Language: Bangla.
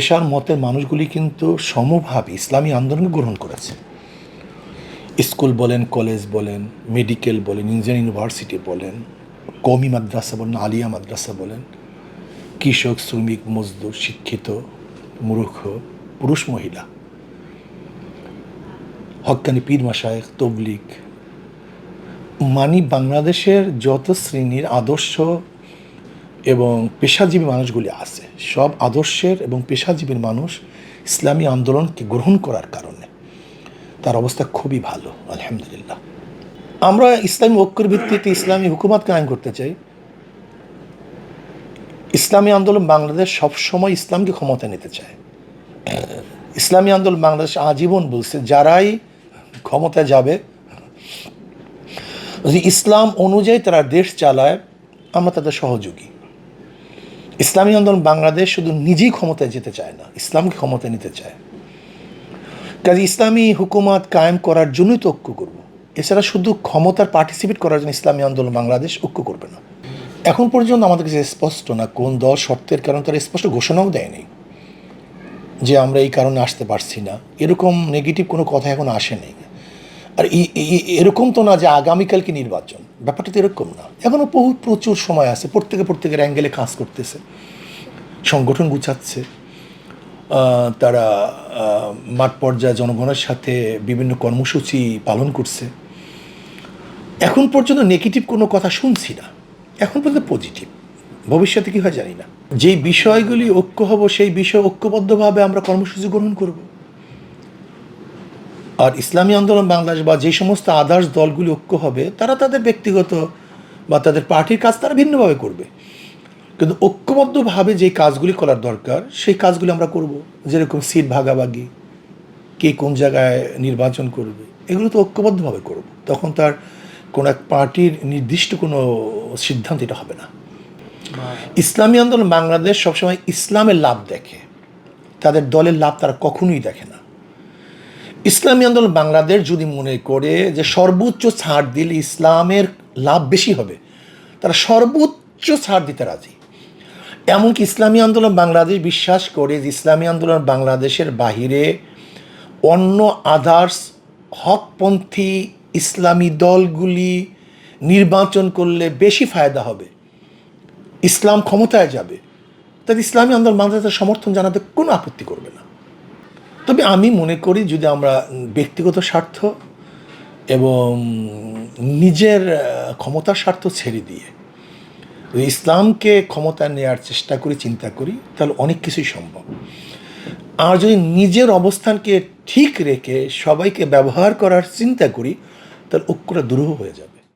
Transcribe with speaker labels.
Speaker 1: পেশার মতের মানুষগুলি কিন্তু সমভাবে ইসলামী আন্দোলন গ্রহণ করেছে। স্কুল বলেন, কলেজ বলেন, মেডিকেল বলেন, ইঞ্জিনিয়ারিং ইউনিভার্সিটি বলেন, কওমি মাদ্রাসা বলেন, আলিয়া মাদ্রাসা বলেন, কৃষক, শ্রমিক, মজদুর, শিক্ষিত, মূর্খ, পুরুষ, মহিলা, হক্কানি পীর মাশায়েখ, তবলিগ, বাংলাদেশের যত শ্রেণীর আদর্শ এবং পেশাজীবী মানুষগুলি আছে, সব আদর্শের এবং পেশাজীবীর মানুষ ইসলামী আন্দোলনকে গ্রহণ করার কারণে তার অবস্থা খুবই ভালো, আলহামদুলিল্লাহ। আমরা ইসলামী ঐক্যের ভিত্তিতে ইসলামী হুকুমাত কায়েম করতে চাই। ইসলামী আন্দোলন বাংলাদেশ সবসময় ইসলামকে ক্ষমতায় নিতে চায়। ইসলামী আন্দোলন বাংলাদেশ আজীবন বলছে, যারাই ক্ষমতায় যাবে, যদি ইসলাম অনুযায়ী তারা দেশ চালায়, আমরা তাদের সহযোগী। ইসলামী আন্দোলন বাংলাদেশ শুধু নিজেই ক্ষমতায় যেতে চায় না, ইসলামকে ক্ষমতায় নিতে চায়। কাজে ইসলামী হুকুমাত কায়েম করার জন্যই তো ঐক্য করবো। এছাড়া শুধু ক্ষমতার পার্টিসিপেট করার জন্য ইসলামী আন্দোলন বাংলাদেশ ঐক্য করবে না। এখন পর্যন্ত আমাদের কাছে স্পষ্ট না কোন দল শর্তের কারণে তারা স্পষ্ট ঘোষণাও দেয়নি যে আমরা এই কারণে আসতে পারছি না, এরকম নেগেটিভ কোনো কথা এখন আসেনি। আর এরকম তো না যে আগামীকালকে নির্বাচন, ব্যাপারটা তো এরকম না। এখনও প্রচুর সময় আছে, প্রত্যেকের অ্যাঙ্গেলে কাজ করতেছে, সংগঠন গুছাচ্ছে, তারা মাঠ পর্যায়ে জনগণের সাথে বিভিন্ন কর্মসূচি পালন করছে। এখন পর্যন্ত নেগেটিভ কোনো কথা শুনছি না, এখন পর্যন্ত পজিটিভ। ভবিষ্যতে কী হয় জানি না। যেই বিষয়গুলি ঐক্য হব, সেই বিষয় ঐক্যবদ্ধভাবে আমরা কর্মসূচি গ্রহণ করব। আর ইসলামী আন্দোলন বাংলাদেশ বা যে সমস্ত আদার্স দলগুলি ঐক্য হবে, তারা তাদের ব্যক্তিগত বা তাদের পার্টির কাজ তারা ভিন্নভাবে করবে। কিন্তু ঐক্যবদ্ধভাবে যে কাজগুলি করার দরকার, সেই কাজগুলি আমরা করব। যেরকম সিট ভাগাভাগি, কে কোন জায়গায় নির্বাচন করবে, এগুলো তো ঐক্যবদ্ধভাবে করব। তখন তার কোনো এক পার্টির নির্দিষ্ট কোনো সিদ্ধান্ত এটা হবে না। ইসলামী আন্দোলন বাংলাদেশ সবসময় ইসলামের লাভ দেখে, তাদের দলের লাভ তারা কখনোই দেখে না। ইসলামী আন্দোলন বাংলাদেশ যদি মনে করে যে সর্বোচ্চ ছাড় দিলে ইসলামের লাভ বেশি হবে, তারা সর্বোচ্চ ছাড় দিতে রাজি। এমনকি ইসলামী আন্দোলন বাংলাদেশ বিশ্বাস করে যে ইসলামী আন্দোলন বাংলাদেশের বাহিরে অন্য আদার্স হকপন্থী ইসলামী দলগুলি নির্বাচন করলে বেশি ফায়দা হবে, ইসলাম ক্ষমতায় যাবে, তাদের ইসলামী আন্দোলন বাংলাদেশের সমর্থন জানাতে কোনো আপত্তি করবে না। তবে আমি মনে করি, যদি আমরা ব্যক্তিগত স্বার্থ এবং নিজের ক্ষমতার স্বার্থ ছেড়ে দিয়ে ইসলামকে ক্ষমতায় নেওয়ার চেষ্টা করি, চিন্তা করি, তাহলে অনেক কিছুই সম্ভব। আর যদি নিজের অবস্থানকে ঠিক রেখে সবাইকে ব্যবহার করার চিন্তা করি, তাহলে ঐক্যটা দুরূহ হয়ে যাবে।